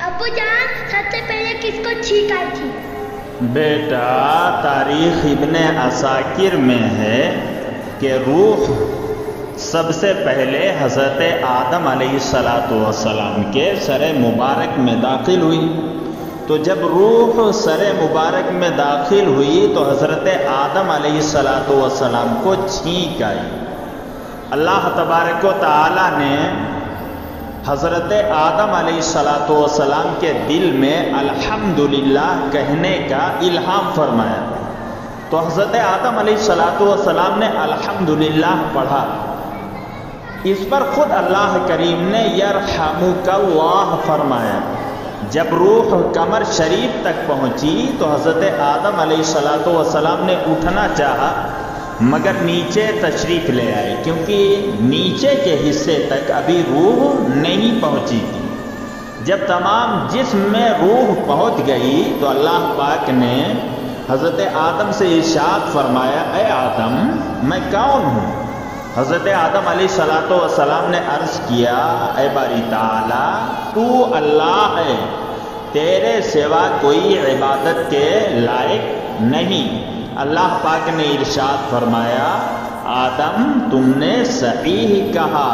ابو جان سب سے پہلے کس کو چھینک آئی تھی؟ بیٹا تاریخ ابن عساکر میں ہے کہ روح سب سے پہلے حضرت آدم علیہ السلام کے سر مبارک میں داخل ہوئی. تو جب روح سر مبارک میں داخل ہوئی تو حضرت آدم علیہ السلام کو چھینک آئی. اللہ تبارک و تعالی نے حضرت آدم علیہ السلام کے دل میں الحمدللہ کہنے کا الہام فرمایا. تو حضرت آدم علیہ السلام نے الحمدللہ پڑھا. اس پر خود اللہ کریم نے یرحمک اللہ فرمایا. جب روح قمر شریف تک پہنچی تو حضرت آدم علیہ السلام نے اٹھنا چاہا مگر نیچے تشریف لے آئے کیونکہ نیچے کے حصے تک ابھی روح نہیں پہنچی تھی. جب تمام جسم میں روح پہنچ گئی تو اللہ پاک نے حضرت آدم سے ارشاد فرمایا اے آدم میں کون ہوں؟ حضرت آدم علیہ السلام نے عرض کیا اے باری تعالی تو اللہ ہے، تیرے سوا کوئی عبادت کے لائق نہیں. اللہ پاک نے ارشاد فرمایا آدم تم نے صحیح کہا،